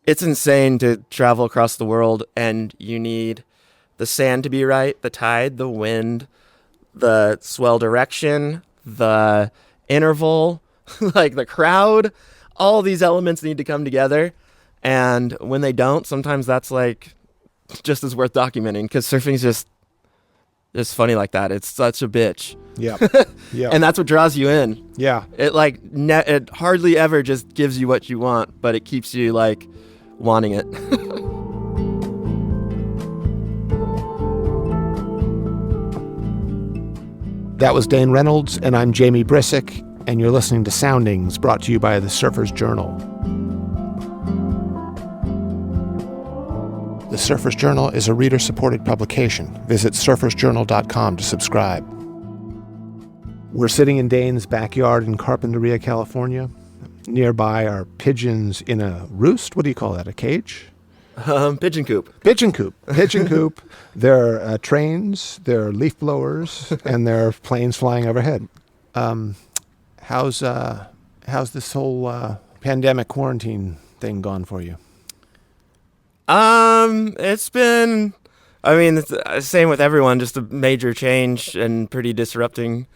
it's insane to travel across the world, and you need the sand to be right, the tide, the wind, the swell direction, the interval, like the crowd. All these elements need to come together, and when they don't, sometimes that's like just as worth documenting, because surfing's just funny like that. It's such a bitch. Yeah. Yeah. And that's what draws you in. Yeah. It like it hardly ever just gives you what you want, but it keeps you like wanting it. That was Dane Reynolds, and I'm Jamie Brisick, and you're listening to Soundings, brought to you by the Surfer's Journal. The Surfer's Journal is a reader-supported publication. Visit surfersjournal.com to subscribe. We're sitting in Dane's backyard in Carpinteria, California. Nearby are pigeons in a roost. What do you call that, a cage? Pigeon coop. Pigeon coop. Pigeon coop. There are trains, there are leaf blowers, and there are planes flying overhead. How's this whole pandemic quarantine thing gone for you? It's been, I mean, it's the same with everyone, just a major change and pretty disrupting.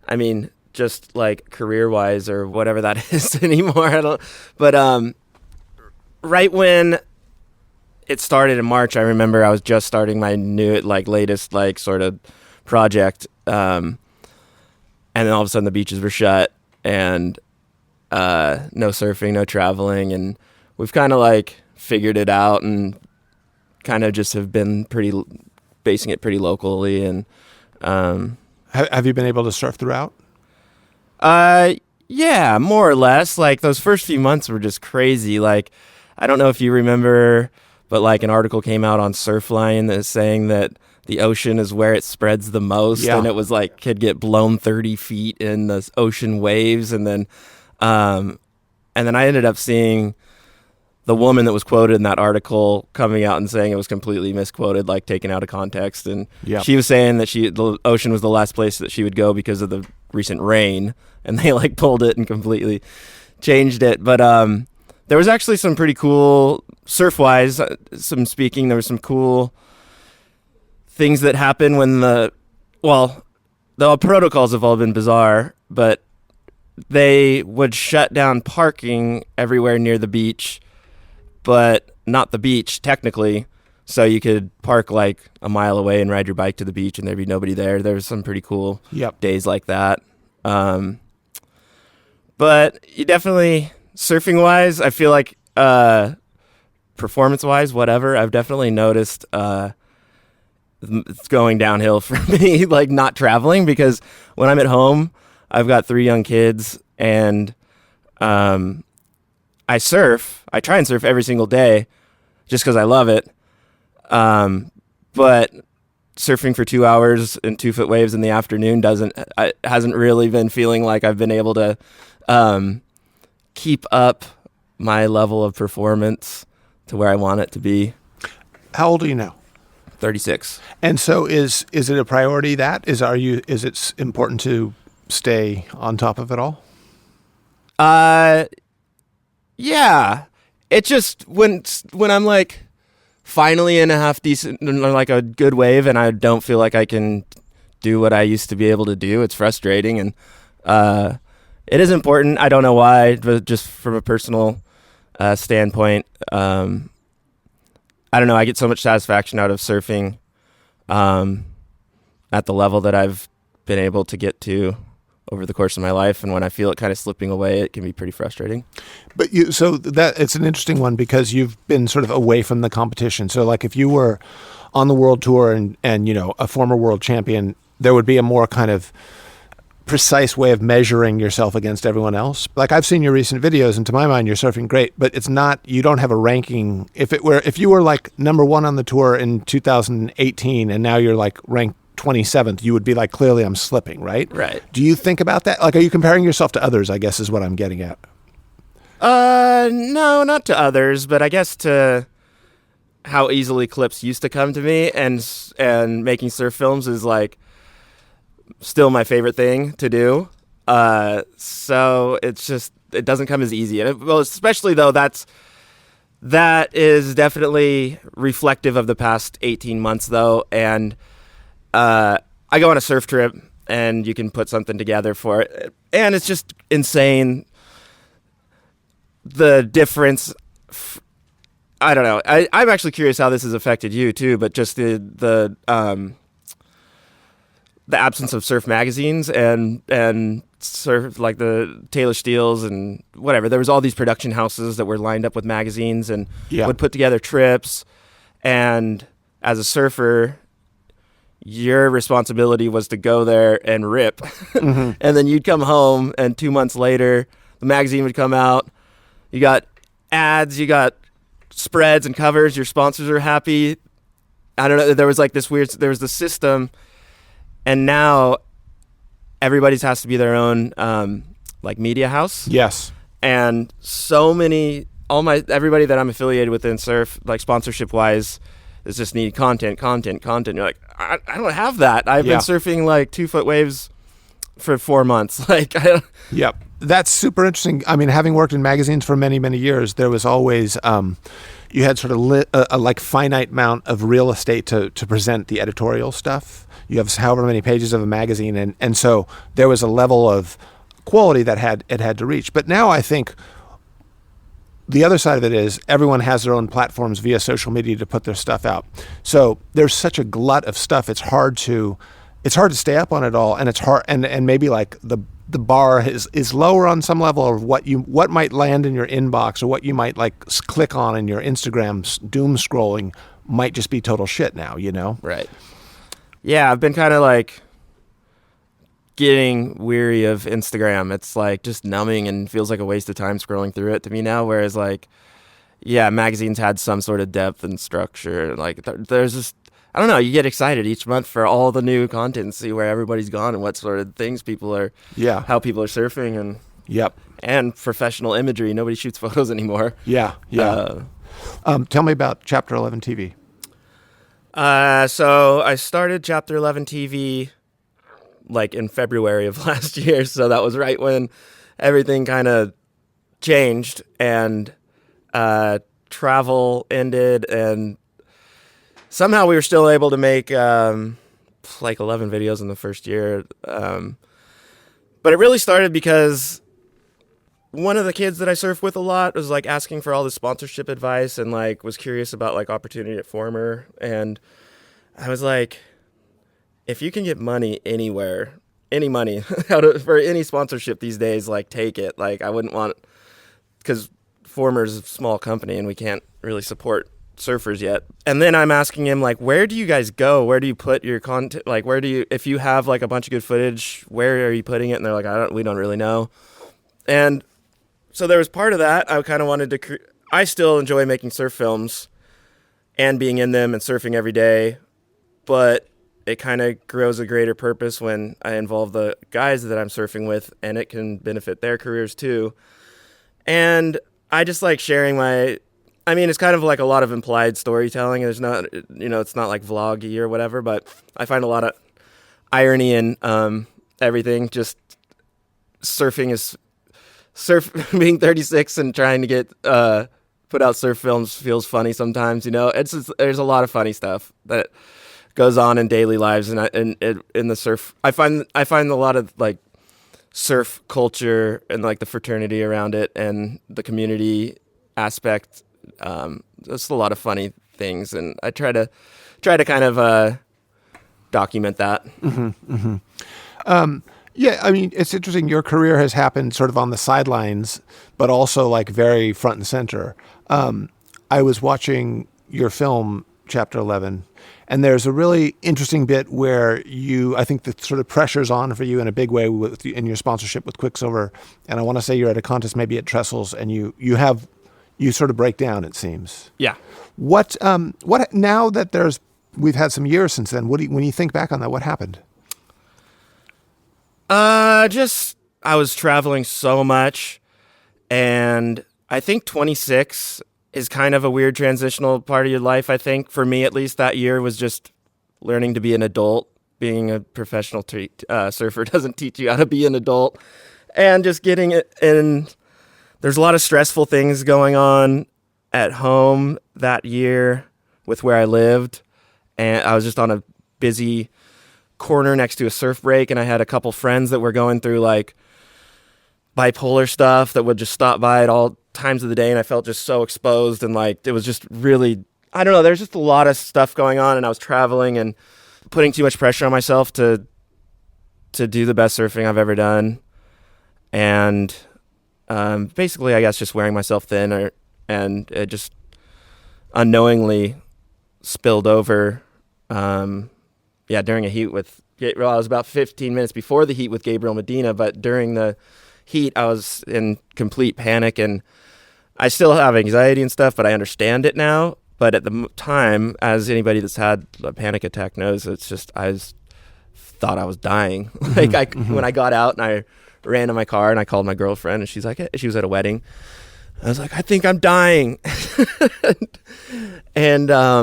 I mean, just like career-wise or whatever that is anymore. But right when it started in March, I remember I was just starting my new, like, latest, like, sort of project. And then all of a sudden the beaches were shut and no surfing, no traveling. And we've kind of like figured it out and kind of just have been basing it pretty locally. And have you been able to surf throughout? Yeah, more or less. Like those first few months were just crazy. Like, I don't know if you remember, but like an article came out on Surfline that's saying that the ocean is where it spreads the most. Yeah. And it was like could get blown 30 feet in the ocean waves. And then I ended up seeing the woman that was quoted in that article coming out and saying it was completely misquoted, like taken out of context. And she was saying that the ocean was the last place that she would go because of the recent rain, and they like pulled it and completely changed it. But there was actually some pretty cool surf-wise, there was some cool things that happened when the protocols have all been bizarre, but they would shut down parking everywhere near the beach, but not the beach technically. So you could park like a mile away and ride your bike to the beach and there'd be nobody there. There was some pretty cool days like that. But you definitely, surfing wise, I feel like performance wise, whatever, I've definitely noticed it's going downhill for me, like not traveling, because when I'm at home, I've got 3 young kids and I surf. I try and surf every single day just because I love it. But surfing for 2 hours in 2-foot waves in the afternoon hasn't really been feeling like I've been able to keep up my level of performance to where I want it to be. How old are you now? 36. And so is it a priority is it important to stay on top of it all? Yeah. It just when I'm like finally in a half decent, like a good wave, and I don't feel like I can do what I used to be able to do, it's frustrating. And it is important. I don't know why, but just from a personal standpoint, I don't know. I get so much satisfaction out of surfing at the level that I've been able to get to over the course of my life, and when I feel it kind of slipping away, it can be pretty frustrating. But it's an interesting one because you've been sort of away from the competition. So like if you were on the world tour and you know, a former world champion, there would be a more kind of precise way of measuring yourself against everyone else. Like I've seen your recent videos, and to my mind, you're surfing great, but it's not, you don't have a ranking. If you were like number 1 on the tour in 2018 and now you're like ranked 27th, you would be like, clearly I'm slipping, right? Right. Do you think about that? Like, are you comparing yourself to others, I guess is what I'm getting at. No, not to others, but I guess to how easily clips used to come to me, and making surf films is like still my favorite thing to do. So it's just, it doesn't come as easy. And especially though, that's That is definitely reflective of the past 18 months, though. And I go on a surf trip, and you can put something together for it. And it's just insane, the difference. I don't know. I'm actually curious how this has affected you, too, but just the absence of surf magazines and surf, like the Taylor Steele's and whatever. There was all these production houses that were lined up with magazines and would put together trips. And as a surfer, your responsibility was to go there and rip. Mm-hmm. And then you'd come home, and 2 months later, the magazine would come out. You got ads, you got spreads and covers. Your sponsors are happy. I don't know. There was like this weird, there was the system. And now everybody's has to be their own like media house. Yes. And so many, everybody that I'm affiliated with in surf, like sponsorship wise, is just need content. You're like, I don't have that. I've been surfing like 2 foot waves for 4 months. Like, Yep. That's super interesting. I mean, having worked in magazines for many, many years, there was always, you had sort of a like finite amount of real estate to present the editorial stuff. You have however many pages of a magazine, and so there was a level of quality that it had to reach. But now I think the other side of it is everyone has their own platforms via social media to put their stuff out. So there's such a glut of stuff. It's hard to stay up on it all, and it's hard, and maybe like the bar is lower on some level of what might land in your inbox or what you might like click on in your Instagram doom scrolling might just be total shit now, you know? Right. Yeah, I've been kind of like getting weary of Instagram. It's like just numbing and feels like a waste of time scrolling through it to me now. Whereas like, yeah, magazines had some sort of depth and structure. Like there's just, I don't know, you get excited each month for all the new content and see where everybody's gone and what sort of things people are, how people are surfing and professional imagery. Nobody shoots photos anymore. Yeah. Tell me about Chapter 11 TV. So I started Chapter 11 TV like in February of last year. So that was right when everything kind of changed and travel ended, and somehow we were still able to make like 11 videos in the first year. But it really started because one of the kids that I surf with a lot was like asking for all this sponsorship advice and like was curious about like opportunity at Former. And I was like, if you can get money anywhere, any money for any sponsorship these days, like take it. Like I wouldn't want, because Former's a small company and we can't really support surfers yet. And then I'm asking him like, where do you guys go? Where do you put your content? Like, where do you, if you have like a bunch of good footage, where are you putting it? And they're like, we don't really know. And so there was part of that. I kind of wanted to, I still enjoy making surf films and being in them and surfing every day, but it kind of grows a greater purpose when I involve the guys that I'm surfing with, and it can benefit their careers too. And I just like sharing it's kind of like a lot of implied storytelling. There's not, it's not like vloggy or whatever, but I find a lot of irony in everything. Just being 36 and trying to get put out surf films feels funny sometimes. There's a lot of funny stuff that goes on in daily lives, and in the surf, I find a lot of like surf culture and like the fraternity around it and the community aspect. Just a lot of funny things, and I try to kind of document that. Mm-hmm, mm-hmm. Yeah, I mean, it's interesting. Your career has happened sort of on the sidelines, but also like very front and center. I was watching your film, Chapter 11, and there's a really interesting bit where I think the sort of pressure's on for you in a big way in your sponsorship with Quicksilver. And I want to say you're at a contest, maybe at Trestles, and you sort of break down, it seems. Yeah. What now that we've had some years since then, when you think back on that, what happened? I was traveling so much, and I think 26 is kind of a weird transitional part of your life. I think for me, at least, that year was just learning to be an adult. Being a professional surfer doesn't teach you how to be an adult, and just getting it in. There's a lot of stressful things going on at home that year with where I lived, and I was just on a busy corner next to a surf break, and I had a couple friends that were going through like bipolar stuff that would just stop by at all times of the day, and I felt just so exposed, and like it was just really, I don't know, there's just a lot of stuff going on, and I was traveling and putting too much pressure on myself to do the best surfing I've ever done, and basically I guess just wearing myself thin, and it just unknowingly spilled over during a heat with, well, I was about 15 minutes before the heat with Gabriel Medina, but during the heat I was in complete panic, and I still have anxiety and stuff, but I understand it now. But at the time, as anybody that's had a panic attack knows, it's just thought I was dying. When I got out and I ran to my car and I called my girlfriend, and she's like, she was at a wedding. I was like, I think I'm dying. And I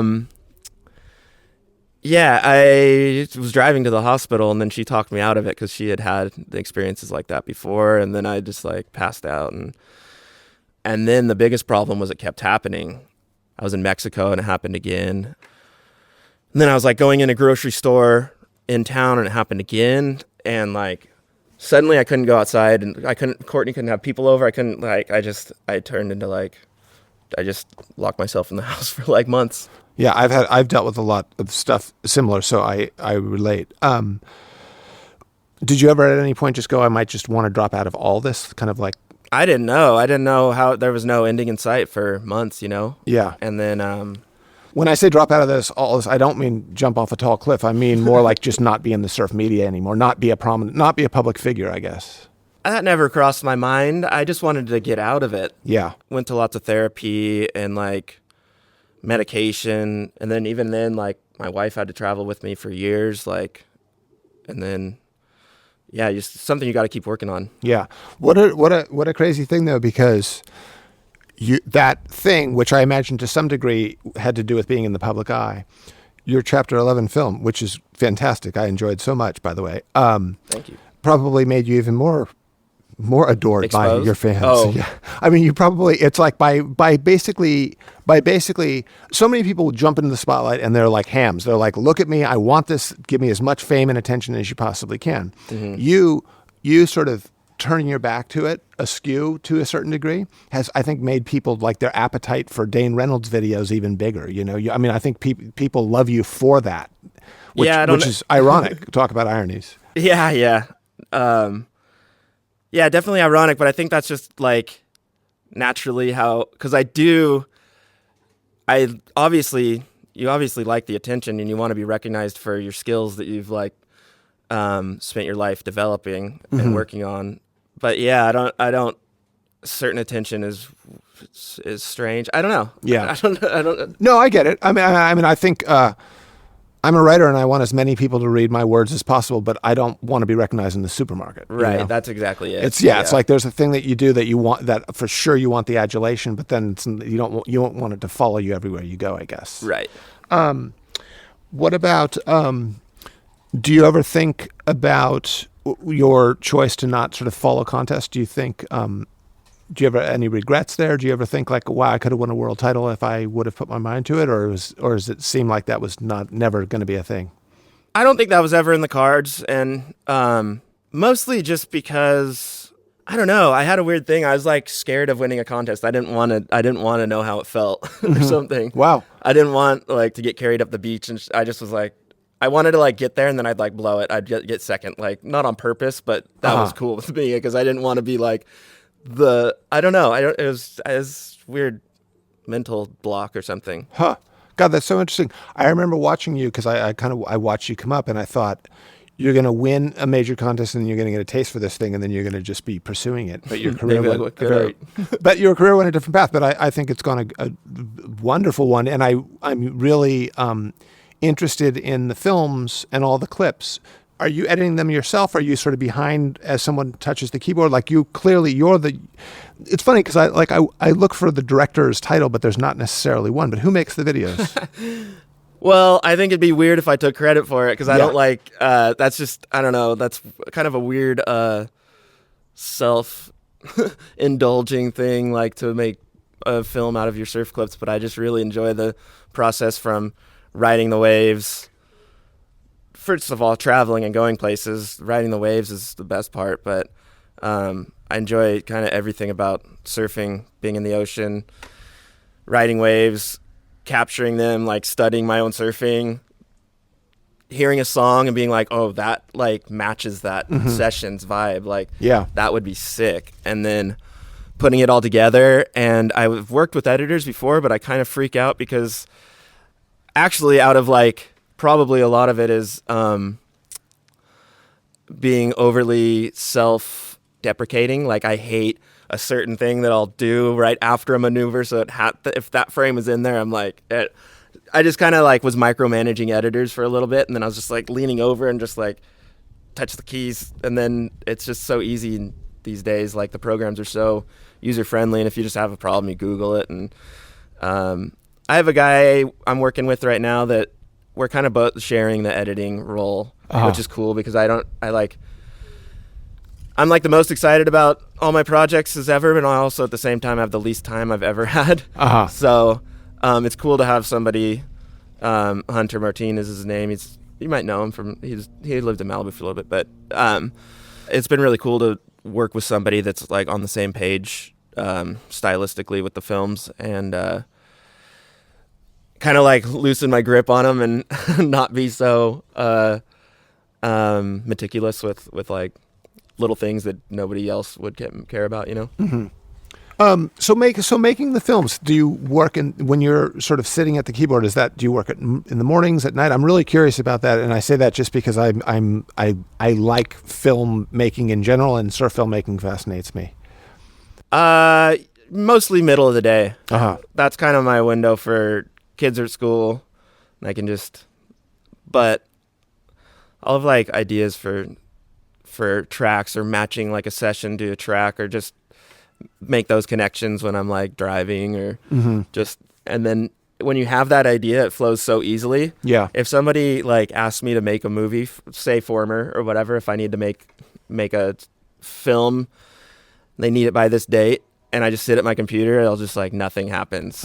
was driving to the hospital, and then she talked me out of it because she had the experiences like that before, and then I just like passed out, and then the biggest problem was it kept happening. I was in Mexico and it happened again. And then I was like going in a grocery store in town and it happened again. And like suddenly I couldn't go outside, and Courtney couldn't have people over. I couldn't I turned into like, I just locked myself in the house for like months. Yeah, I've dealt with a lot of stuff similar, so I relate. Did you ever at any point just go, I might just want to drop out of all this, kind of like? I didn't know how there was no ending in sight for months, you know? Yeah. And then when I say drop out of all this, I don't mean jump off a tall cliff. I mean more like just not be in the surf media anymore, not be a public figure, I guess. That never crossed my mind. I just wanted to get out of it. Yeah. Went to lots of therapy and like medication, and then even then, like my wife had to travel with me for years, like, and then just something you got to keep working on. Yeah. What a crazy thing though, because that thing, which I imagine to some degree had to do with being in the public eye, your Chapter 11 film, which is fantastic. I enjoyed so much, by the way. Thank you. Probably made you even more adored exposed by your fans. Oh. Yeah. I mean, it's like by basically, so many people jump into the spotlight and they're like hams. They're like, look at me. I want this. Give me as much fame and attention as you possibly can. Mm-hmm. You sort of turning your back to it askew to a certain degree has, I think, made people like their appetite for Dane Reynolds videos even bigger. You know, I think people love you for that, which is ironic. Talk about ironies. Yeah. Yeah, definitely ironic, but I think that's just like naturally because you obviously like the attention and you want to be recognized for your skills that you've like spent your life developing and working on. But yeah, I don't. Certain attention is strange. I don't know. Yeah, I don't. No, I get it. I mean, I think. I'm a writer and I want as many people to read my words as possible, but I don't want to be recognized in the supermarket. Right. You know? That's exactly it. It's like there's a thing that you do that you want, that for sure you want the adulation, but then you won't want it to follow you everywhere you go, I guess. Right. What about, do you ever think about your choice to not sort of follow contests? Do you think, do you ever any regrets there? Do you ever think like, wow, I could have won a world title if I would have put my mind to it, or does it seem like that was never going to be a thing? I don't think that was ever in the cards, and mostly just because I don't know. I had a weird thing. I was like scared of winning a contest. I didn't want to know how it felt or something. Wow. I didn't want like to get carried up the beach, and I just was like, I wanted to like get there and then I'd like blow it. I'd get second, like not on purpose, but that was cool with me because I didn't want to be like. It was weird mental block or something. Huh. God, that's so interesting. I remember watching you because I watched you come up and I thought you're going to win a major contest and you're going to get a taste for this thing and then you're going to just be pursuing it. But your career went a different path. But I think it's gone a wonderful one. And I'm really interested in the films and all the clips. Are you editing them yourself? Are you sort of behind as someone touches the keyboard? Like it's funny because I look for the director's title, but there's not necessarily one. But who makes the videos? Well, I think it'd be weird if I took credit for it because I don't like, that's just, I don't know. That's kind of a weird self-indulging thing, like to make a film out of your surf clips, but I just really enjoy the process from riding the waves. First of all, traveling and going places. Riding the waves is the best part, but I enjoy kind of everything about surfing, being in the ocean, riding waves, capturing them, like studying my own surfing, hearing a song and being like, oh, that like matches that session's vibe. Like, that would be sick. And then putting it all together. And I've worked with editors before, but I kind of freak out because actually out of like, probably a lot of it is being overly self-deprecating. Like I hate a certain thing that I'll do right after a maneuver. So if that frame is in there, I'm like, I just kind of like was micromanaging editors for a little bit. And then I was just like leaning over and just like touch the keys. And then it's just so easy these days. Like the programs are so user-friendly. And if you just have a problem, you Google it. And I have a guy I'm working with right now that we're kind of both sharing the editing role, which is cool because I'm like the most excited about all my projects as ever, but I also at the same time have the least time I've ever had. So it's cool to have somebody. Hunter Martinez is his name. You might know him from he lived in Malibu for a little bit, but it's been really cool to work with somebody that's like on the same page stylistically with the films and kind of like loosen my grip on them and not be so meticulous with like little things that nobody else would care about, you know? So making the films, do you work when you're sort of sitting at the keyboard, do you work in the mornings, at night? I'm really curious about that. And I say that just because I like film making in general, and surf filmmaking fascinates me. Mostly middle of the day. That's kind of my window for kids are at school. And I can but I'll have like ideas for tracks or matching like a session to a track or just make those connections when I'm like driving or and then when you have that idea, it flows so easily. Yeah. If somebody like asks me to make a movie, say Former or whatever, if I need to make a film, they need it by this date, and I just sit at my computer, it'll just like nothing happens.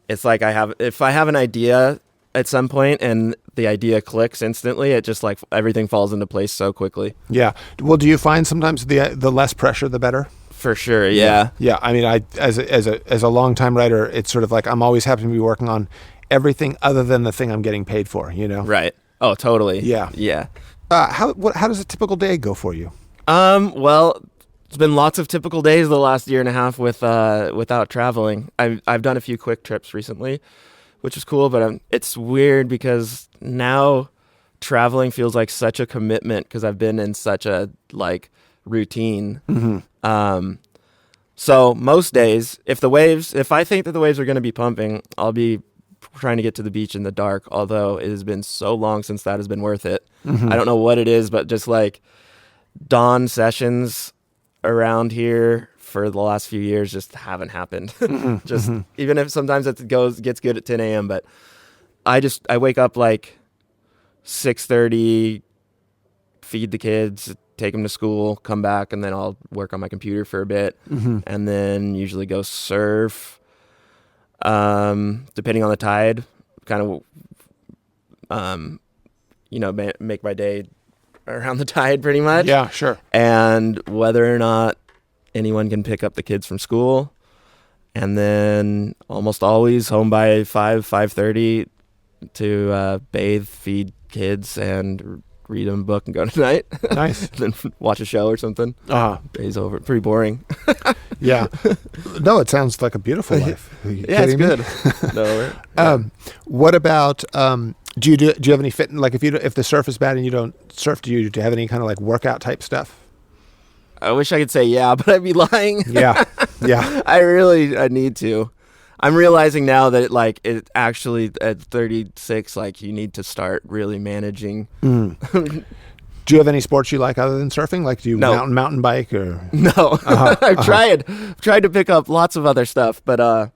It's like if I have an idea at some point and the idea clicks instantly, it just like everything falls into place so quickly. Yeah. Well, do you find sometimes the less pressure, the better? For sure. Yeah. Yeah. I mean, as a longtime writer, it's sort of like I'm always happy to be working on everything other than the thing I'm getting paid for, you know? Right. Oh, totally. Yeah. Yeah. How does a typical day go for you? Well, it's been lots of typical days the last year and a half without traveling. I've done a few quick trips recently, which is cool, but it's weird because now traveling feels like such a commitment because I've been in such a like routine. So most days, if I think that the waves are going to be pumping, I'll be trying to get to the beach in the dark, although it has been so long since that has been worth it. I don't know what it is, but just like dawn sessions around here for the last few years just haven't happened. Even if sometimes it gets good at 10 a.m., but I wake up like 6:30, feed the kids, take them to school, come back, and then I'll work on my computer for a bit, and then usually go surf. Depending on the tide, kind of, make my day around the tide pretty much. Yeah, sure. And whether or not anyone can pick up the kids from school, and then almost always home by 5:30 to bathe, feed kids, and read them a book and go to night. Nice. Then watch a show or something. Day's over. Pretty boring. Yeah. No, it sounds like a beautiful life. Yeah, it's good. No. What about do you have any like if the surf is bad and you don't surf, do you have any kind of like workout type stuff? I wish I could say yeah, but I'd be lying. Yeah. I need to. I'm realizing now that it actually at 36, you need to start really managing. Do you have any sports you like other than surfing? Like, do you mountain bike or? No. I've tried to pick up lots of other stuff, but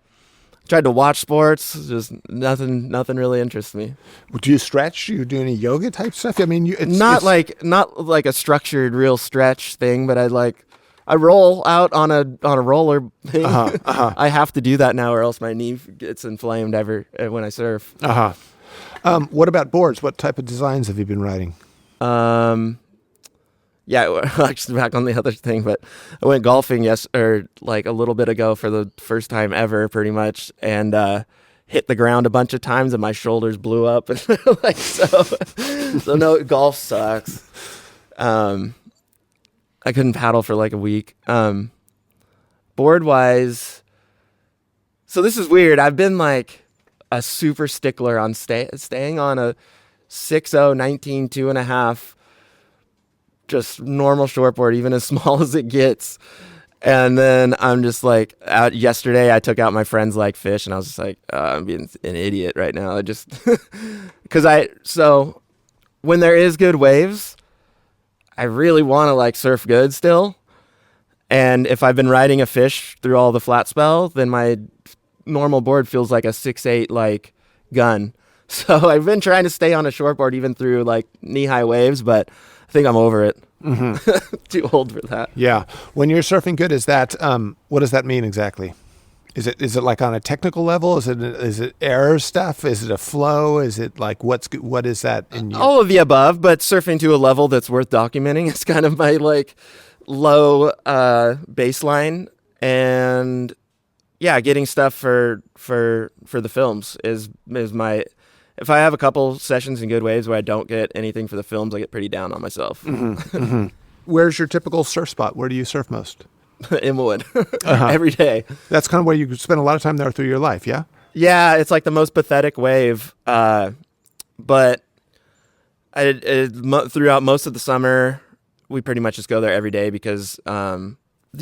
tried to watch sports. Just nothing really interests me. Do you stretch? Do you do any yoga type stuff? I mean, not like a structured real stretch thing, but I roll out on a roller thing. Uh-huh. I have to do that now, or else my knee gets inflamed when I surf. What about boards? What type of designs have you been writing? Yeah, actually back on the other thing, but I went golfing like a little bit ago for the first time ever, pretty much, and hit the ground a bunch of times, and my shoulders blew up, and like so no, golf sucks. I couldn't paddle for like a week. Board wise, so this is weird. I've been like a super stickler on staying on a 6.0 19 2.5. Just normal shortboard, even as small as it gets. And then I'm just like, yesterday I took out my friend's like fish, and I was just like, I'm being an idiot right now. I just, so when there is good waves, I really want to like surf good still. And if I've been riding a fish through all the flat spell, then my normal board feels like a 6.8 like gun. So I've been trying to stay on a shortboard even through like knee-high waves, but I think I'm over it. Too old for that. Yeah. When you're surfing good, is that what does that mean exactly? Is it like on a technical level? Is it error stuff? Is it a flow? Is it like what is that in you? All of the above, but surfing to a level that's worth documenting is kind of my like low baseline, and yeah, getting stuff for the films is my. If I have a couple sessions in good waves where I don't get anything for the films, I get pretty down on myself. Where's your typical surf spot? Where do you surf most? Inwood. Every day. That's kind of where you spend a lot of time there through your life, yeah? Yeah, it's like the most pathetic wave. But throughout most of the summer, we pretty much just go there every day because you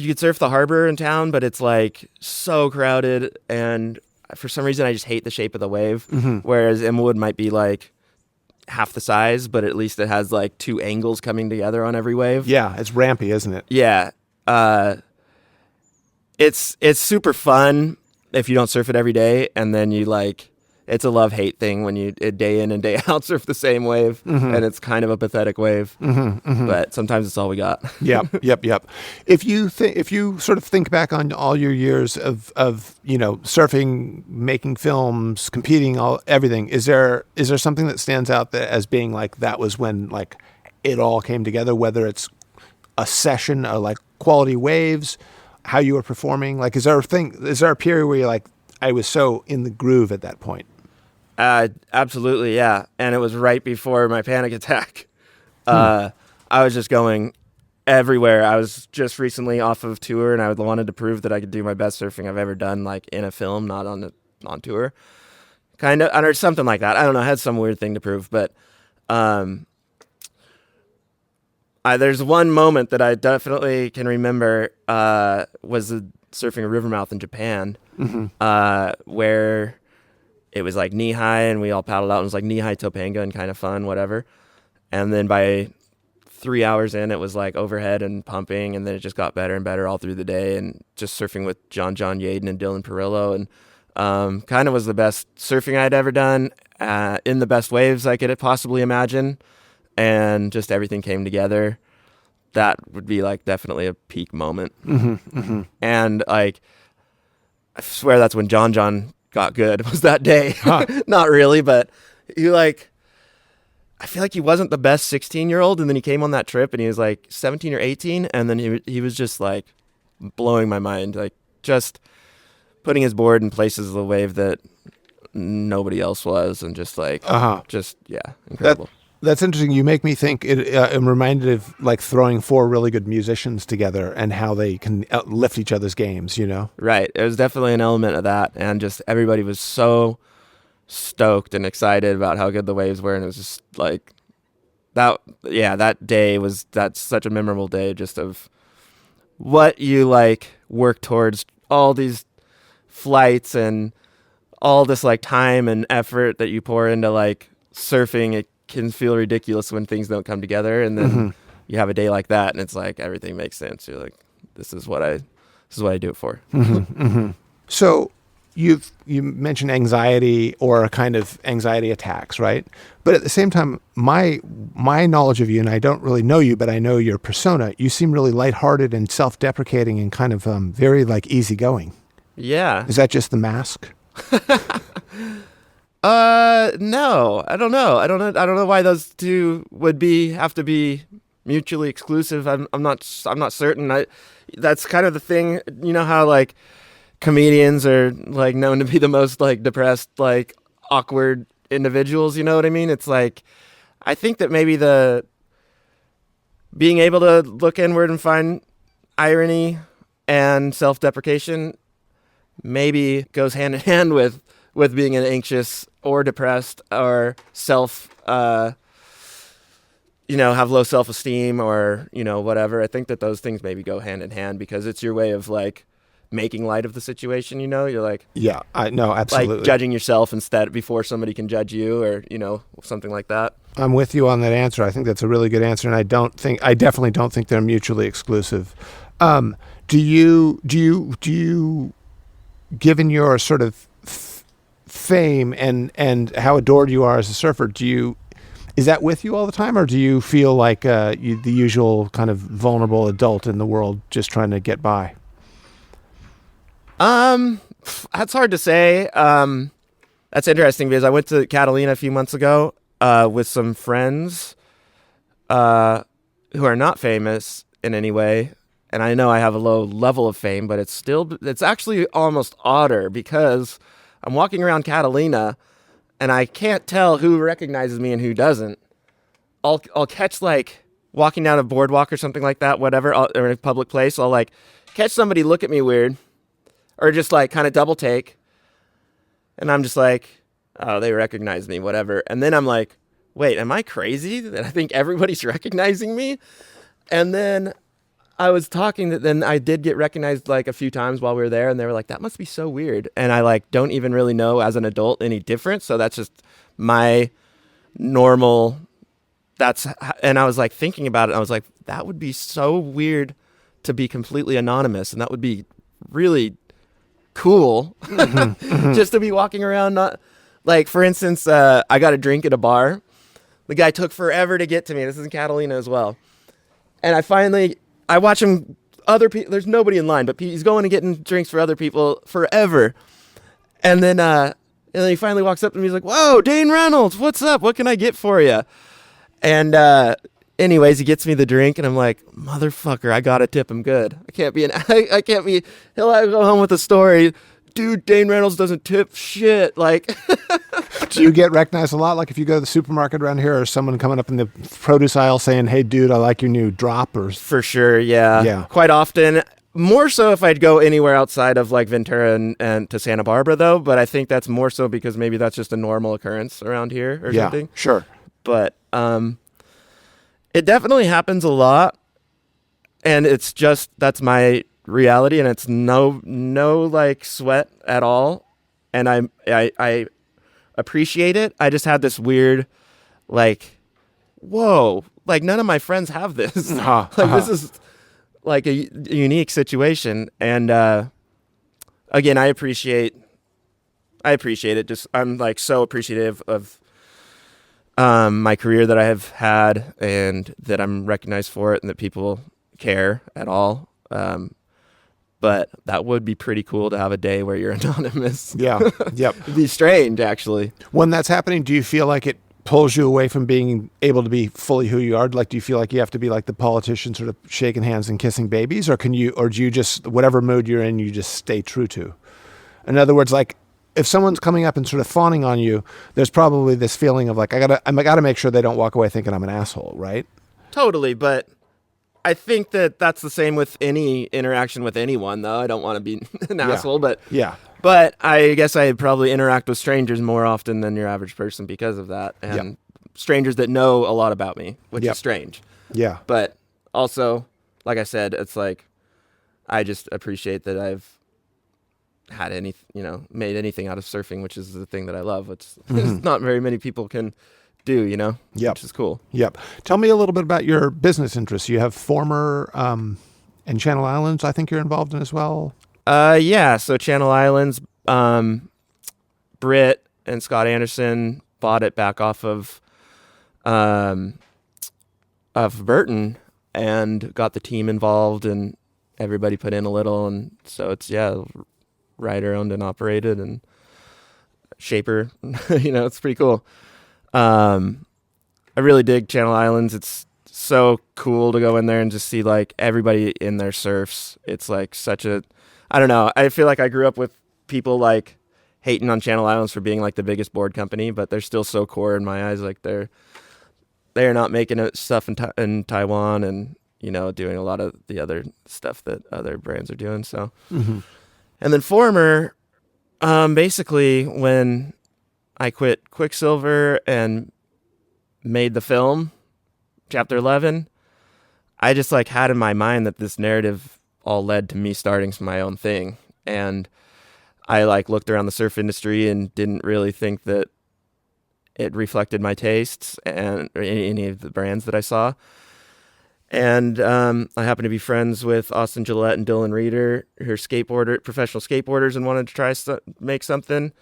could surf the harbor in town, but it's like so crowded, and for some reason I just hate the shape of the wave. Whereas Inwood might be like half the size, but at least it has like two angles coming together on every wave. Yeah, it's rampy, isn't it? Yeah. It's super fun if you don't surf it every day, and then you like, it's a love-hate thing when you day in and day out surf the same wave, and it's kind of a pathetic wave, but sometimes it's all we got. Yep. If you sort of think back on all your years of surfing, making films, competing, everything, is there something that stands out that as being like that was when like it all came together? Whether it's a session or like quality waves, how you were performing, like is there a period where you're like, I was so in the groove at that point? Absolutely, yeah. And it was right before my panic attack. I was just going everywhere. I was just recently off of tour, and I wanted to prove that I could do my best surfing I've ever done, like in a film, not on tour. Kind of, or something like that. I don't know. I had some weird thing to prove, but there's one moment that I definitely can remember was surfing a river mouth in Japan, where it was like knee high, and we all paddled out. And it was like knee high Topanga and kind of fun, whatever. And then by 3 hours in, it was like overhead and pumping, and then it just got better and better all through the day. And just surfing with John Yaden and Dylan Perillo, and kind of was the best surfing I'd ever done, in the best waves I could possibly imagine, and just everything came together. That would be like definitely a peak moment. And like, I swear that's when John got good, was that day. Not really, but he like, I feel like he wasn't the best 16-year-old, and then he came on that trip and he was like 17 or 18, and then he was just like blowing my mind, like just putting his board in places of the wave that nobody else was, and just like incredible. That's interesting. You make me think. I'm reminded of like throwing four really good musicians together and how they can lift each other's games. Right. It was definitely an element of that, and just everybody was so stoked and excited about how good the waves were, and it was just like that. Yeah, that's such a memorable day. Just of what you like work towards, all these flights and all this like time and effort that you pour into like surfing. It can feel ridiculous when things don't come together, and then you have a day like that, and it's like everything makes sense. You're like, this is what I do it for. So you mentioned anxiety or a kind of anxiety attacks, right? But at the same time, my knowledge of you, and I don't really know you, but I know your persona, you seem really lighthearted and self-deprecating and kind of very like easygoing. Yeah. Is that just the mask? No, I don't know. I don't know why those two would have to be mutually exclusive. I'm not certain. That's kind of the thing. You know how like comedians are like known to be the most like depressed, like awkward individuals. You know what I mean? It's like, I think that maybe the being able to look inward and find irony and self-deprecation maybe goes hand in hand with being an anxious or depressed or have low self-esteem or, whatever. I think that those things maybe go hand in hand because it's your way of like making light of the situation, you're like, yeah, I know, absolutely. Like judging yourself instead before somebody can judge you or, something like that. I'm with you on that answer. I think that's a really good answer. And I definitely don't think they're mutually exclusive. Do you, given your sort of fame and how adored you are as a surfer, is that with you all the time, or do you feel like the usual kind of vulnerable adult in the world just trying to get by? That's hard to say. That's interesting because I went to Catalina a few months ago with some friends who are not famous in any way. And I know I have a low level of fame, but it's actually almost odder because I'm walking around Catalina and I can't tell who recognizes me and who doesn't. I'll catch like walking down a boardwalk or something like that, whatever, or in a public place. I'll like catch somebody look at me weird or just like kind of double take. And I'm just like, oh, they recognize me, whatever. And then I'm like, wait, am I crazy that I think everybody's recognizing me? And then I was talking that then I did get recognized like a few times while we were there, and they were like, that must be so weird. And I like don't even really know as an adult any different. So that's just my normal. And I was like thinking about it. I was like, that would be so weird to be completely anonymous. And that would be really cool just to be walking around. Not like, for instance, I got a drink at a bar. The guy took forever to get to me. This is in Catalina as well. And I watch him, other people, there's nobody in line, but he's going and getting drinks for other people forever. And then he finally walks up to me. He's like, whoa, Dane Reynolds, what's up? What can I get for you? And anyways, he gets me the drink and I'm like, motherfucker, I got to tip him good. He'll go home with a story. Dude, Dane Reynolds doesn't tip shit. Like, do you get recognized a lot? Like if you go to the supermarket around here, or someone coming up in the produce aisle saying, "Hey, dude, I like your new drop." Or for sure, yeah, yeah, quite often. More so if I'd go anywhere outside of like Ventura and to Santa Barbara, though. But I think that's more so because maybe that's just a normal occurrence around here or something. Sure. But it definitely happens a lot, and it's just that's my reality, and it's no like sweat at all, and I appreciate it. I just had this weird like, whoa, like none of my friends have this. This is like a unique situation, and again, I appreciate it. Just I'm like so appreciative of my career that I have had, and that I'm recognized for it, and that people care at all. But that would be pretty cool to have a day where you're anonymous. Yeah. Yep. It'd be strange, actually. When that's happening, do you feel like it pulls you away from being able to be fully who you are? Like, do you feel like you have to be like the politician, sort of shaking hands and kissing babies, or do you just, whatever mood you're in, you just stay true to? In other words, like, if someone's coming up and sort of fawning on you, there's probably this feeling of like, I gotta make sure they don't walk away thinking I'm an asshole, right? Totally, but I think that that's the same with any interaction with anyone, though. I don't want to be an asshole, but yeah. But I guess I probably interact with strangers more often than your average person because of that, and strangers that know a lot about me, which is strange. Yeah. But also, like I said, it's like I just appreciate that I've had made anything out of surfing, which is the thing that I love. It's not very many people can do, which is cool. Yep. Tell me a little bit about your business interests. You have Former and Channel Islands, I think you're involved in as well. Yeah. So Channel Islands, Britt and Scott Anderson bought it back off of Burton and got the team involved, and everybody put in a little, and so it's writer owned and operated, and Shaper, it's pretty cool. I really dig Channel Islands. It's so cool to go in there and just see like everybody in their surfs. It's like I don't know. I feel like I grew up with people like hating on Channel Islands for being like the biggest board company, but they're still so core in my eyes. Like they're not making stuff in Taiwan and, doing a lot of the other stuff that other brands are doing. So, and then Former, basically when I quit Quicksilver and made the film, Chapter 11, I just like had in my mind that this narrative all led to me starting my own thing. And I like looked around the surf industry and didn't really think that it reflected my tastes and any of the brands that I saw. And I happened to be friends with Austin Gillette and Dylan Reeder, who are professional skateboarders, and wanted to try make something.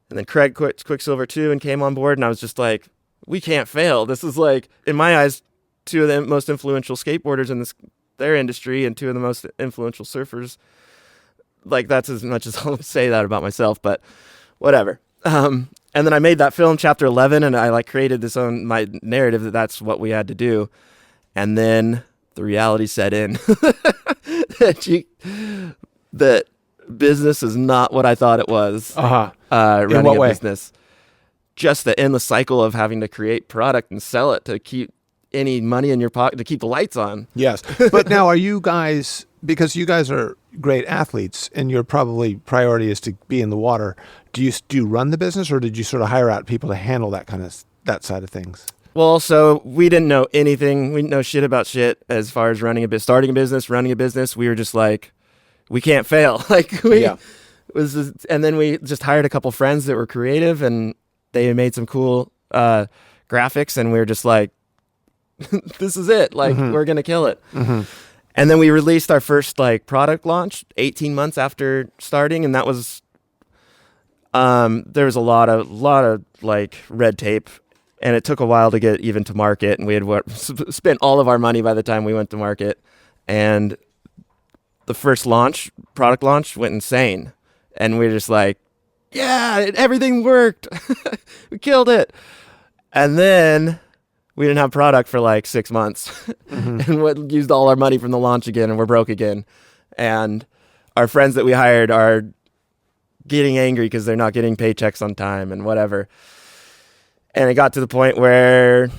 And then Craig quit Quicksilver too and came on board, and I was just like, we can't fail. This is like, in my eyes, two of the most influential skateboarders in their industry and two of the most influential surfers. Like, that's as much as I'll say that about myself, but whatever. And then I made that film, Chapter 11, and I like created my narrative that that's what we had to do. And then the reality set in that business is not what I thought it was. Running in what way? Business. Just the endless cycle of having to create product and sell it to keep any money in your pocket, to keep the lights on. Yes. But now are you guys, because you guys are great athletes and your probably priority is to be in the water, do you run the business, or did you sort of hire out people to handle that side of things? Well, so we didn't know anything. We didn't know shit about shit as far as running a business. We were just like, we can't fail. And then we just hired a couple friends that were creative, and they made some cool graphics, and we were just like, this is it. Like, we're going to kill it. Mm-hmm. And then we released our first like product launch 18 months after starting. And that was, there was a lot of like red tape, and it took a while to get even to market. And we had spent all of our money by the time we went to market. And the first product launch went insane. And we were just like, yeah, everything worked. We killed it. And then we didn't have product for like 6 months and used all our money from the launch again, and we're broke again. And our friends that we hired are getting angry because they're not getting paychecks on time and whatever. And it got to the point where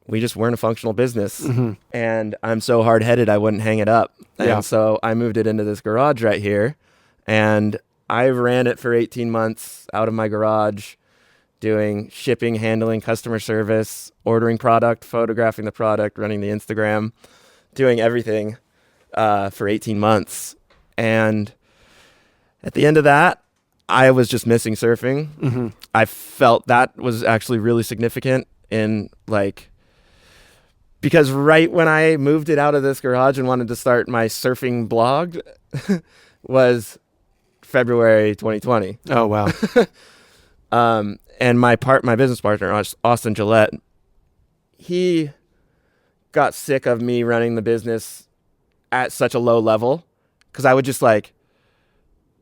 we just weren't a functional business. Mm-hmm. And I'm so hard-headed I wouldn't hang it up. And so I moved it into this garage right here, and I ran it for 18 months out of my garage, doing shipping, handling, customer service, ordering product, photographing the product, running the Instagram, doing everything for 18 months. And at the end of that, I was just missing surfing. Mm-hmm. I felt that was actually really significant because right when I moved it out of this garage and wanted to start my surfing blog was February 2020. Oh, wow. And my business partner, Austin Gillette, he got sick of me running the business at such a low level, because I would just like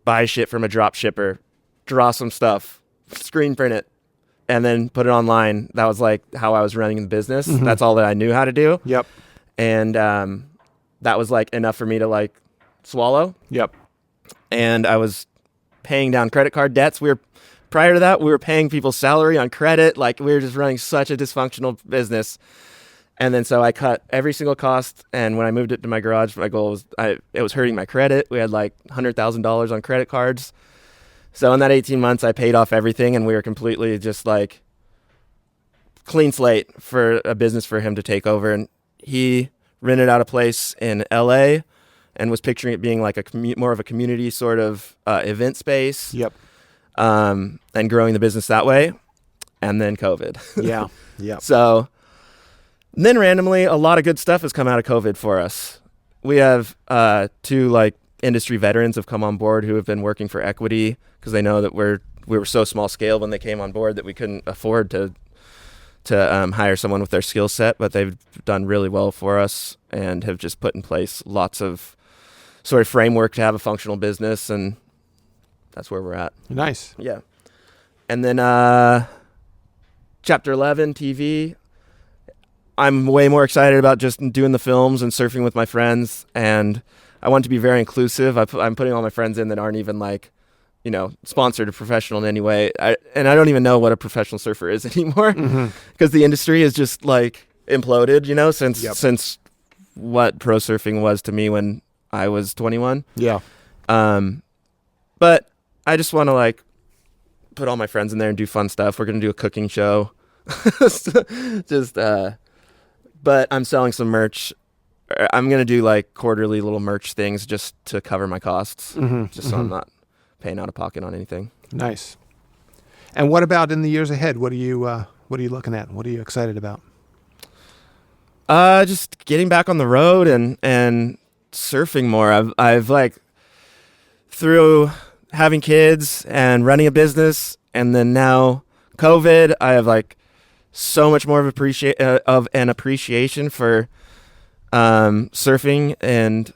buy shit from a drop shipper, draw some stuff, screen print it, and then put it online. That was like how I was running the business. Mm-hmm. That's all that I knew how to do. Yep. And that was like enough for me to like swallow. Yep. And I was paying down credit card debts. Prior to that, we were paying people's salary on credit. Like, we were just running such a dysfunctional business. And then so I cut every single cost. And when I moved it to my garage, my goal was, it was hurting my credit. We had like $100,000 on credit cards. So in that 18 months, I paid off everything, and we were completely just like clean slate for a business for him to take over. And he rented out a place in LA and was picturing it being like more of a community sort of event space. Yep. And growing the business that way. And then COVID. Yeah. Yeah. So then randomly, a lot of good stuff has come out of COVID for us. We have two like industry veterans have come on board who have been working for equity because they know that we were so small scale when they came on board that we couldn't afford to hire someone with their skill set, but they've done really well for us and have just put in place lots of sort of framework to have a functional business, and that's where we're at. Nice. Yeah. And then Chapter 11 TV, I'm way more excited about just doing the films and surfing with my friends, and I want to be very inclusive. I'm putting all my friends in that aren't even like, sponsored or professional in any way. And I don't even know what a professional surfer is anymore because the industry is just like imploded, since what pro surfing was to me when I was 21. Yeah. But I just want to like put all my friends in there and do fun stuff. We're going to do a cooking show. But I'm selling some merch. I'm going to do like quarterly little merch things just to cover my costs, so I'm not paying out of pocket on anything. Nice. And what about in the years ahead? What are you looking at? What are you excited about? Just getting back on the road and surfing more. I've like through having kids and running a business, and then now COVID, I have like so much more of an appreciation for surfing and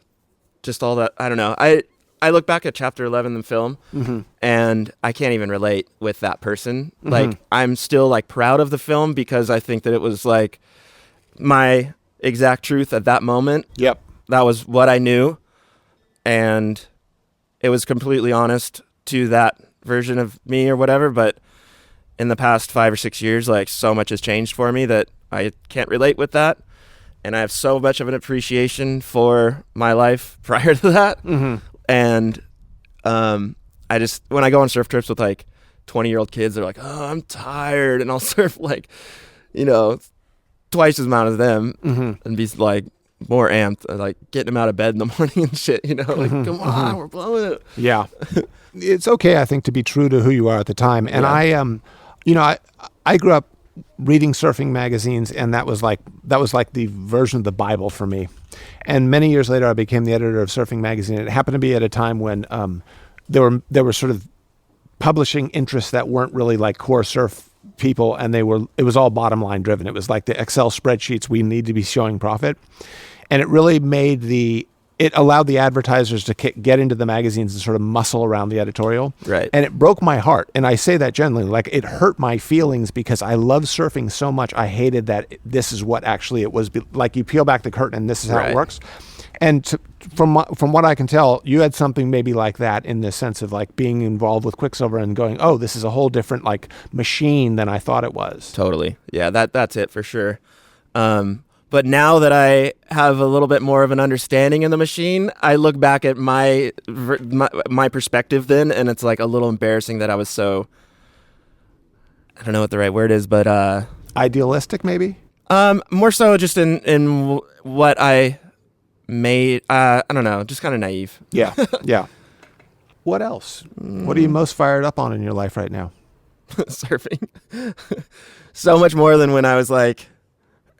just all that. I don't know. I look back at Chapter 11 in the film, and I can't even relate with that person. Like, I'm still like proud of the film because I think that it was like my exact truth at that moment. Yep. That was what I knew, and it was completely honest to that version of me or whatever. But in the past 5 or 6 years, like, so much has changed for me that I can't relate with that. And I have so much of an appreciation for my life prior to that. And I just, when I go on surf trips with like 20-year-old kids, they're like, oh, I'm tired. And I'll surf like, twice as amount as them and be like more amped, like getting them out of bed in the morning and shit, like, come on, we're blowing it. Yeah. It's okay, I think, to be true to who you are at the time. And I grew up reading surfing magazines, and that was like the version of the Bible for me. And many years later, I became the editor of Surfing Magazine. It happened to be at a time when there were sort of publishing interests that weren't really like core surf people, and it was all bottom line driven. It was like the Excel spreadsheets, we need to be showing profit. And it really it allowed the advertisers to get into the magazines and sort of muscle around the editorial. Right. And it broke my heart. And I say that genuinely, like, it hurt my feelings because I loved surfing so much. I hated that this is what actually it was. Like, you peel back the curtain and this is how it works. And from what I can tell, you had something maybe like that in the sense of like being involved with Quicksilver and going, oh, this is a whole different like machine than I thought it was. Totally. Yeah, that's it for sure. But now that I have a little bit more of an understanding in the machine, I look back at my perspective then, and it's like a little embarrassing that I was so, I don't know what the right word is, but idealistic maybe? More so just in what I made. I don't know, just kind of naive. Yeah. Yeah. What else? What are you most fired up on in your life right now? Surfing. So much more than when I was like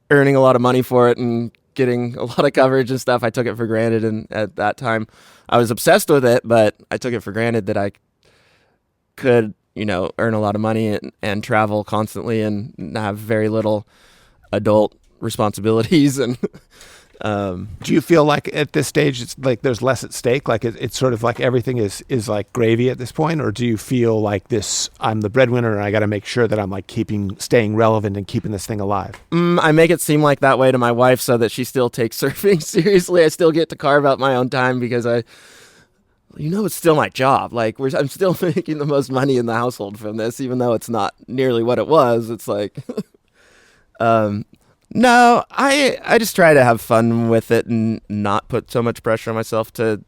earning a lot of money for it and getting a lot of coverage and stuff. I took it for granted, and at that time I was obsessed with it, but I took it for granted that I could, earn a lot of money and travel constantly and have very little adult responsibilities. And do you feel like at this stage it's like there's less at stake, like it's sort of like everything is like gravy at this point, or do you feel like this, I'm the breadwinner and I got to make sure that I'm like staying relevant and keeping this thing alive? I make it seem like that way to my wife so that she still takes surfing seriously. I still get to carve out my own time because it's still my job. Like, I'm still making the most money in the household from this, even though it's not nearly what it was. It's like, no, I just try to have fun with it and not put so much pressure on myself to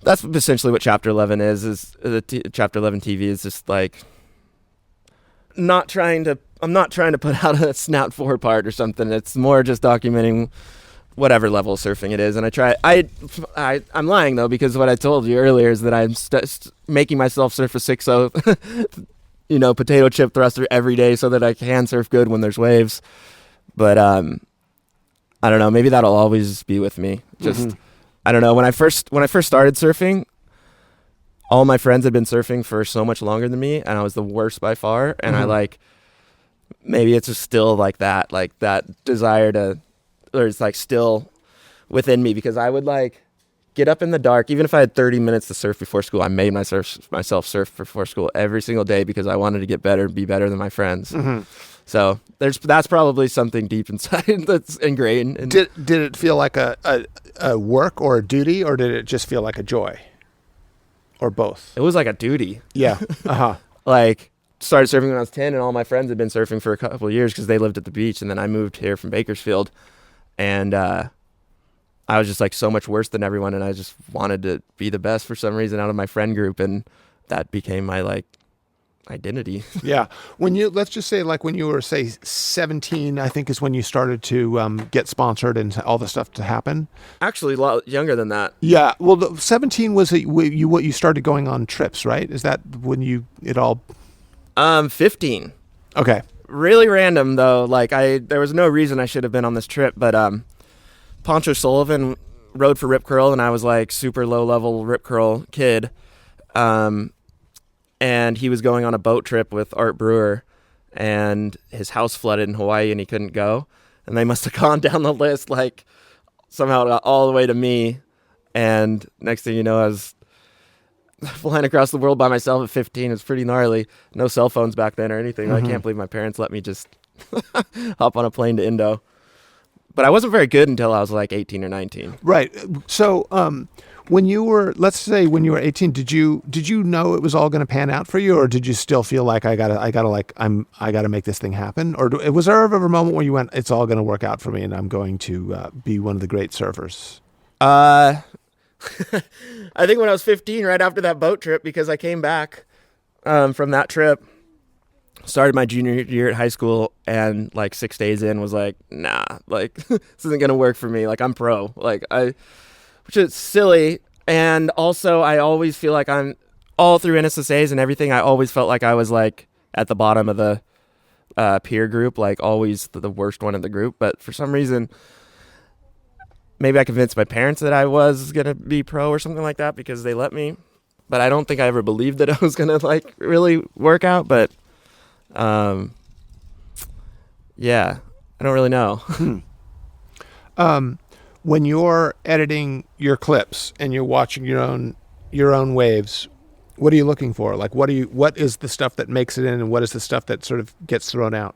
that's essentially what Chapter 11 is Chapter 11 TV is just like I'm not trying to put out a snout forward part or something. It's more just documenting whatever level of surfing it is. And I'm lying though, because what I told you earlier is that I'm making myself surf a 6.0 potato chip thruster every day so that I can surf good when there's waves. But I don't know, maybe that'll always be with me. Just I don't know. When I first started surfing, all my friends had been surfing for so much longer than me, and I was the worst by far. And I like, maybe it's just still like that desire to, or it's like still within me, because I would like get up in the dark, even if I had 30 minutes to surf before school. I made myself surf before school every single day because I wanted to get better, be better than my friends. So that's probably something deep inside that's ingrained. Did it feel like a work or a duty, or did it just feel like a joy, or both? It was like a duty. Yeah. Like, started surfing when I was 10, and all my friends had been surfing for a couple of years because they lived at the beach, and then I moved here from Bakersfield, and I was just like so much worse than everyone, and I just wanted to be the best for some reason out of my friend group, and that became my like identity. Yeah. Let's just say like when you were, say, 17, I think is when you started to get sponsored and all the stuff to happen. Actually, a lot younger than that. Yeah. Well, 17 was what you started going on trips, right? Is that when it all? 15. Okay. Really random though. Like there was no reason I should have been on this trip, but Poncho Sullivan rode for Rip Curl, and I was like super low level Rip Curl kid. And he was going on a boat trip with Art Brewer, and his house flooded in Hawaii and he couldn't go. And they must have gone down the list, like somehow it got all the way to me. And next thing you know, I was flying across the world by myself at 15. It's pretty gnarly. No cell phones back then or anything. I can't believe my parents let me just hop on a plane to Indo. But I wasn't very good until I was like 18 or 19. Right. So, when you were 18, did you know it was all going to pan out for you, or did you still feel like I gotta make this thing happen? Or was there ever a moment where you went, it's all going to work out for me and I'm going to be one of the great surfers? I think when I was 15, right after that boat trip, because I came back from that trip, started my junior year at high school, and like 6 days in was like, nah, like this isn't going to work for me. Like I'm pro, which is silly. And also I always feel like I'm all through NSSAs and everything. I always felt like I was like at the bottom of the peer group, like always the worst one in the group. But for some reason, maybe I convinced my parents that I was going to be pro or something like that because they let me. But I don't think I ever believed that I was going to like really work out. But yeah, I don't really know. When you're editing your clips and you're watching your own waves, what are you looking for? Like, what is the stuff that makes it in, and what is the stuff that sort of gets thrown out?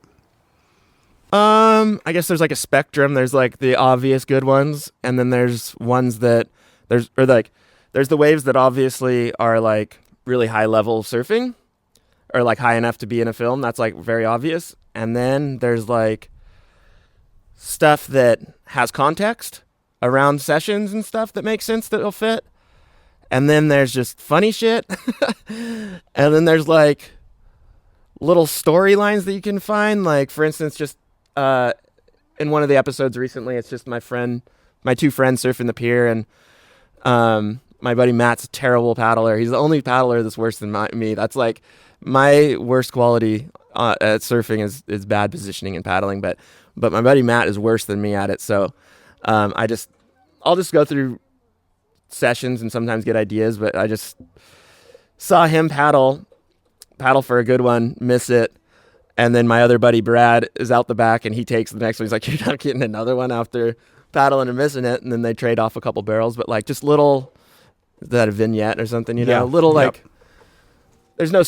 I guess there's like a spectrum. There's like the obvious good ones, and then there's ones that there's the waves that obviously are like really high level surfing, or like high enough to be in a film. That's like very obvious. And then there's like stuff that has context around sessions and stuff that makes sense, that it'll fit. And then there's just funny shit. And then there's like little storylines that you can find. Like, for instance, just in one of the episodes recently, it's just my two friends surfing the pier, and my buddy Matt's a terrible paddler. He's the only paddler that's worse than me. That's like my worst quality at surfing is bad positioning and paddling. But my buddy Matt is worse than me at it. So I'll just go through sessions and sometimes get ideas. But I just saw him paddle for a good one, miss it. And then my other buddy Brad is out the back, and he takes the next one. He's like, you're not getting another one after paddling and missing it. And then they trade off a couple barrels. But like just little, is that a vignette or something? You know, little like. Yep. There's no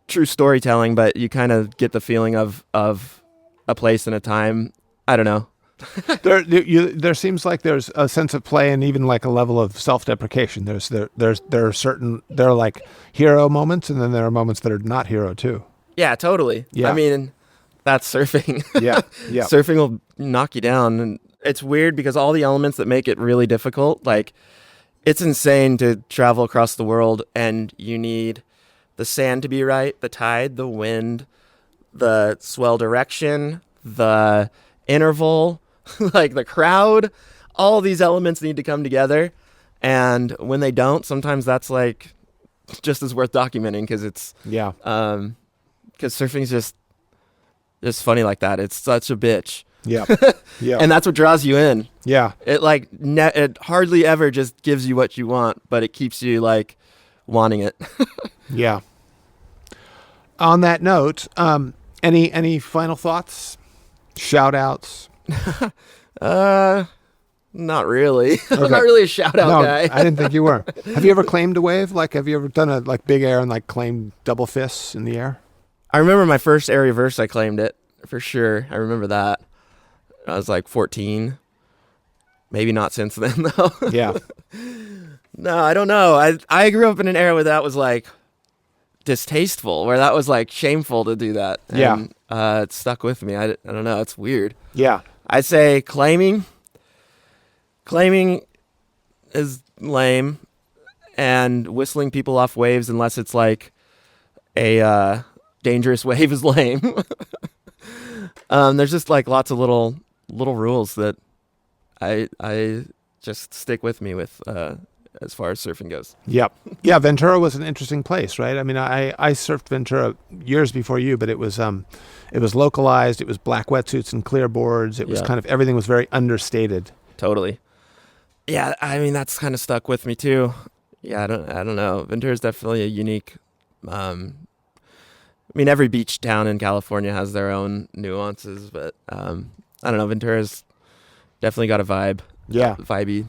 true storytelling, but you kind of get the feeling of a place and a time. I don't know. There seems like there's a sense of play and even like a level of self-deprecation. There are like hero moments, and then there are moments that are not hero too. Yeah, totally. Yeah. I mean, that's surfing. Yeah. Surfing will knock you down, and it's weird because all the elements that make it really difficult, like it's insane to travel across the world, and you need the sand to be right, the tide, the wind, the swell direction, the interval, like the crowd. All these elements need to come together. And when they don't, sometimes that's like just as worth documenting, because it's because surfing's just funny like that. It's such a bitch. Yeah. Yeah. And that's what draws you in. Yeah. It like it hardly ever just gives you what you want, but it keeps you like wanting it. Yeah. On that note, any final thoughts? Shout outs? Not really. Okay. I'm not really a shout out guy. I didn't think you were. Have you ever claimed a wave? Like, have you ever done a like big air and like claimed double fists in the air? I remember my first air reverse, I claimed it for sure. I remember that. I was like 14. Maybe not since then though. Yeah. No, I don't know. I grew up in an era where that was like distasteful, where that was like shameful to do that. And, it stuck with me. I don't know. It's weird. Yeah. I'd say claiming is lame, and whistling people off waves, unless it's like a dangerous wave, is lame. There's just like lots of little rules that I just stick with me with as far as surfing goes. Yep. Yeah, Ventura was an interesting place, right? I mean, I surfed Ventura years before you, but it was localized. It was black wetsuits and clear boards. It was kind of, everything was very understated. Totally. Yeah, I mean, that's kind of stuck with me too. Yeah, I don't know. Ventura is definitely a unique. I mean, every beach town in California has their own nuances, but I don't know. Ventura's definitely got a vibe. Yeah, vibey.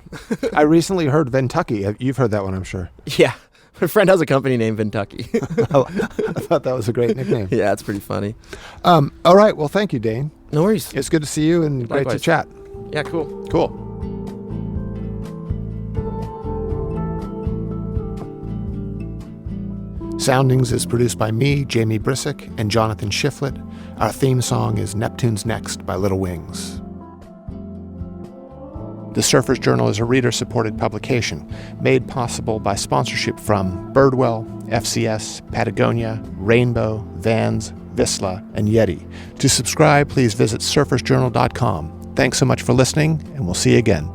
I recently heard Ventucky. You've heard that one, I'm sure. Yeah, my friend has a company named Ventucky. I thought that was a great nickname. Yeah, it's pretty funny. All right. Well, thank you, Dane. No worries. It's good to see you and Likewise. Great to chat. Yeah, cool. Cool. Soundings is produced by me, Jamie Brisick, and Jonathan Shiflett. Our theme song is Neptune's Next by Little Wings. The Surfer's Journal is a reader-supported publication made possible by sponsorship from Birdwell, FCS, Patagonia, Rainbow, Vans, Vissla, and Yeti. To subscribe, please visit surfersjournal.com. Thanks so much for listening, and we'll see you again.